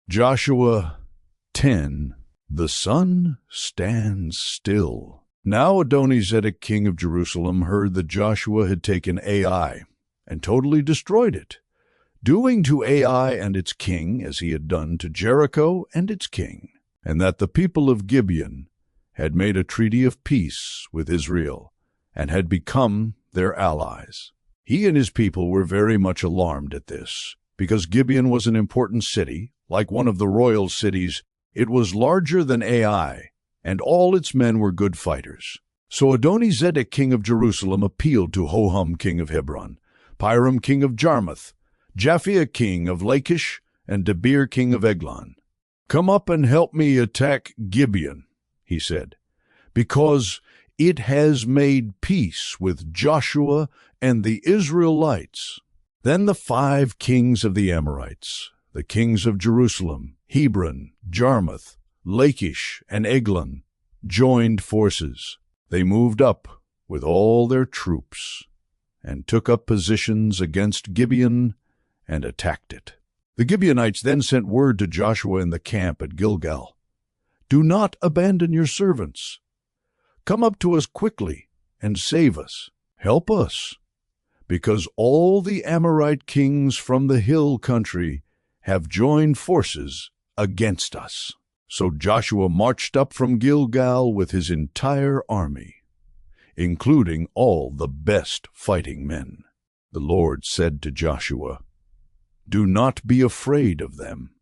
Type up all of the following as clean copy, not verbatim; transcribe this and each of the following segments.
Joshua 10. The sun stands still. Now Adonizedek, king of Jerusalem, heard that Joshua had taken Ai and totally destroyed it, doing to Ai and its king as he had done to Jericho and its king, and that the people of Gibeon had made a treaty of peace with Israel and had become their allies. He and his people were very much alarmed at this, because Gibeon was an important city, like one of the royal cities. It was larger than Ai, and all its men were good fighters. So Adonizedek, king of Jerusalem, appealed to Hoham, king of Hebron, Piram, king of Jarmuth, Japhia, king of Lachish, and Debir, king of Eglon. "Come up and help me attack Gibeon," he said, "because it has made peace with Joshua and the Israelites." Then the 5 kings of the Amorites, the kings of Jerusalem, Hebron, Jarmuth, Lachish, and Eglon, joined forces. They moved up with all their troops and took up positions against Gibeon and attacked it. The Gibeonites then sent word to Joshua in the camp at Gilgal, "Do not abandon your servants. Come up to us quickly and save us. Help us, because all the Amorite kings from the hill country have joined forces against us." So Joshua marched up from Gilgal with his entire army, including all the best fighting men. The Lord said to Joshua, "Do not be afraid of them.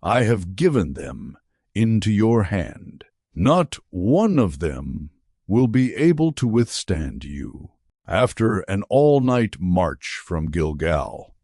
I have given them into your hand. Not one of them will be able to withstand you." After an all-night march from Gilgal,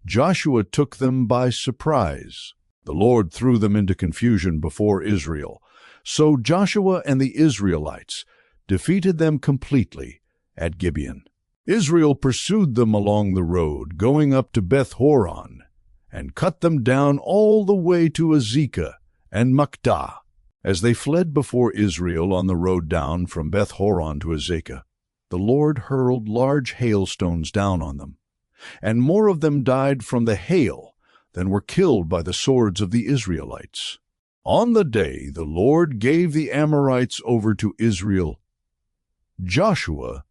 Joshua took them by surprise. The Lord threw them into confusion before Israel. So Joshua and the Israelites defeated them completely at Gibeon. Israel pursued them along the road, going up to Beth-horon, and cut them down all the way to Azekah and Makdah. As they fled before Israel on the road down from Beth-horon to Azekah, the Lord hurled large hailstones down on them, and more of them died from the hail than were killed by the swords of the Israelites. On the day the Lord gave the Amorites over to Israel, Joshua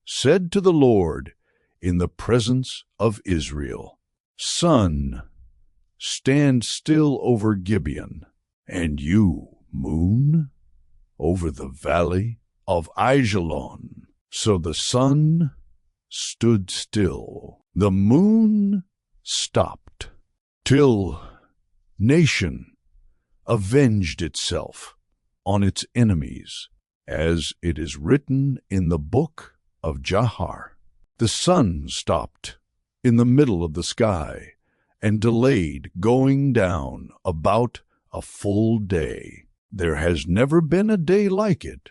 said to the Lord in the presence of Israel, "Sun, stand still over Gibeon, and you, moon, over the valley of Aijalon." So the sun stood still, the moon stopped, till nation avenged itself on its enemies, as it is written in the book of Jahar. The sun stopped in the middle of the sky and delayed going down about a full day. There has never been a day like it,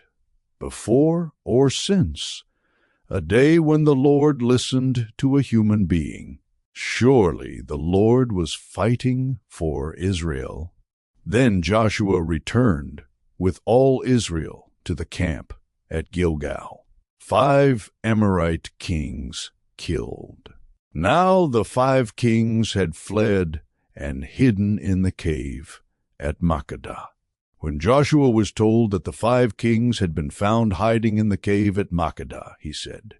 before or since, a day when the Lord listened to a human being. Surely the Lord was fighting for Israel. Then Joshua returned with all Israel to the camp at Gilgal. 5 Amorite kings killed. Now the 5 kings had fled and hidden in the cave at Makkedah. When Joshua was told that the 5 kings had been found hiding in the cave at Makkedah, he said,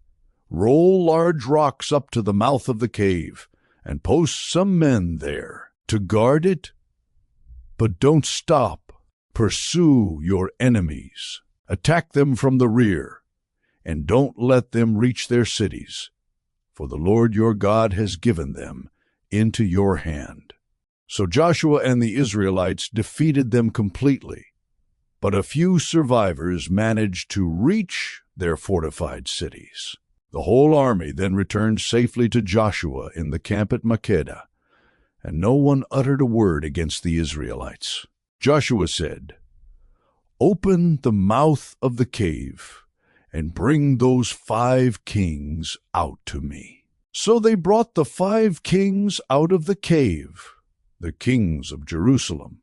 "Roll large rocks up to the mouth of the cave and post some men there to guard it. But don't stop. Pursue your enemies. Attack them from the rear, and don't let them reach their cities, for the Lord your God has given them into your hand." So Joshua and the Israelites defeated them completely, but a few survivors managed to reach their fortified cities. The whole army then returned safely to Joshua in the camp at Makkedah, and no one uttered a word against the Israelites. Joshua said, "Open the mouth of the cave and bring those 5 kings out to me." So they brought the 5 kings out of the cave, the kings of Jerusalem,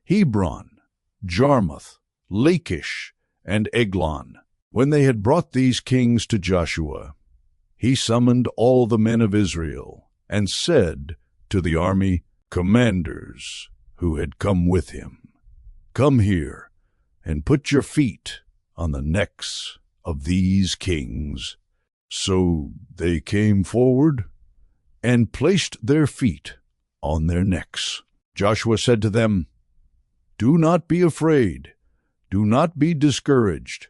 Hebron, Jarmuth, Lachish, and Eglon. When they had brought these kings to Joshua, he summoned all the men of Israel and said to the army, commanders who had come with him, "Come here and put your feet on the necks of these kings." So they came forward and placed their feet on their necks. Joshua said to them, "Do not be afraid. Do not be discouraged.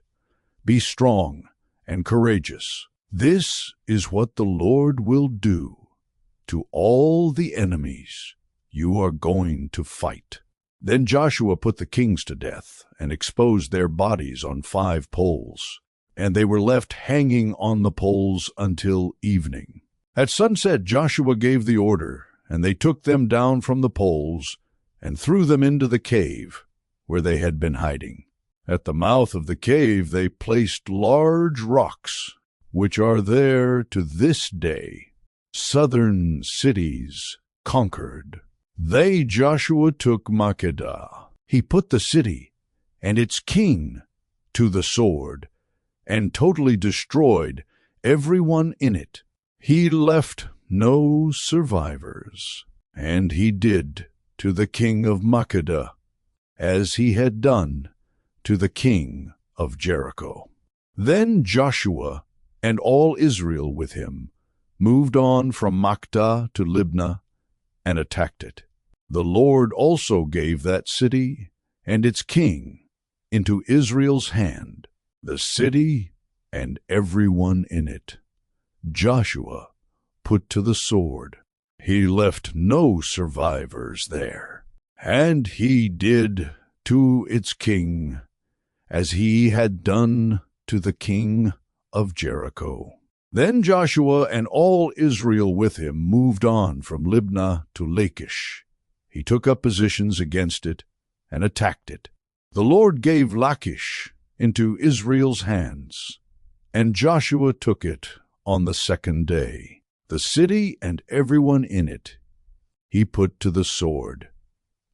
Be strong and courageous. This is what the Lord will do to all the enemies you are going to fight." Then Joshua put the kings to death and exposed their bodies on 5 poles, and they were left hanging on the poles until evening. At sunset Joshua gave the order, and they took them down from the poles and threw them into the cave where they had been hiding. At the mouth of the cave they placed large rocks, which are there to this day, southern cities conquered. They, Joshua, took Makkedah. He put the city and its king to the sword and totally destroyed everyone in it. He left no survivors, and he did to the king of Makkedah as he had done to the king of Jericho. Then Joshua and all Israel with him moved on from Makkedah to Libnah and attacked it. The Lord also gave that city and its king into Israel's hand, the city and everyone in it. Joshua put to the sword. He left no survivors there, and he did to its king as he had done to the king of Jericho. Then Joshua and all Israel with him moved on from Libnah to Lachish. He took up positions against it and attacked it. The Lord gave Lachish into Israel's hands, and Joshua took it on the 2nd day. The city and everyone in it he put to the sword,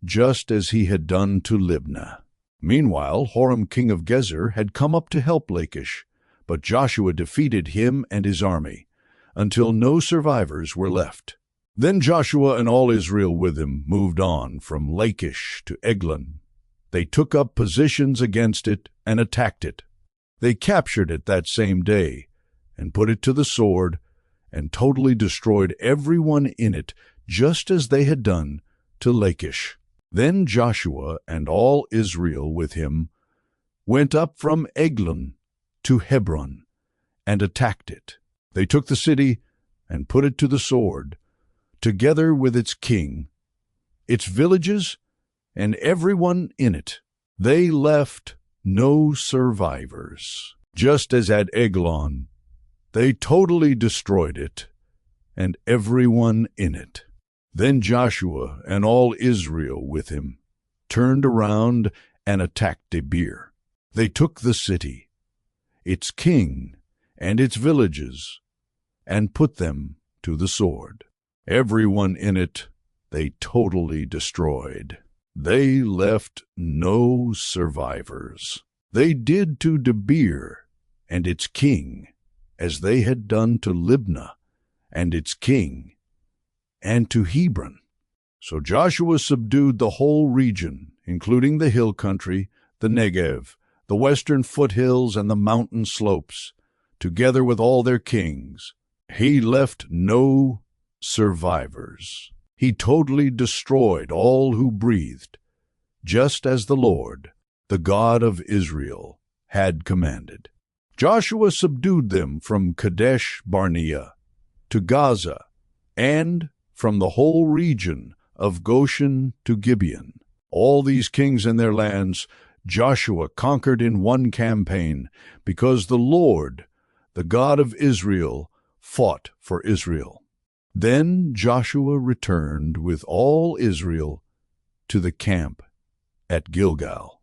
just as he had done to Libnah. Meanwhile, Horam king of Gezer had come up to help Lachish, but Joshua defeated him and his army, until no survivors were left. Then Joshua and all Israel with him moved on from Lachish to Eglon. They took up positions against it and attacked it. They captured it that same day and put it to the sword and totally destroyed everyone in it, just as they had done to Lachish. Then Joshua and all Israel with him went up from Eglon to Hebron and attacked it. They took the city and put it to the sword, together with its king, its villages, and everyone in it. They left no survivors. Just as at Eglon, they totally destroyed it and everyone in it. Then Joshua and all Israel with him turned around and attacked Debir. They took the city, its king, and its villages, and put them to the sword. Everyone in it they totally destroyed. They left no survivors. They did to Debir and its king as they had done to Libnah and its king, and to Hebron. So Joshua subdued the whole region, including the hill country, the Negev, the western foothills, and the mountain slopes, together with all their kings. He left no survivors. He totally destroyed all who breathed, just as the Lord, the God of Israel, had commanded. Joshua subdued them from Kadesh Barnea to Gaza, and from the whole region of Goshen to Gibeon. All these kings and their lands Joshua conquered in one campaign, because the Lord, the God of Israel, fought for Israel. Then Joshua returned with all Israel to the camp at Gilgal.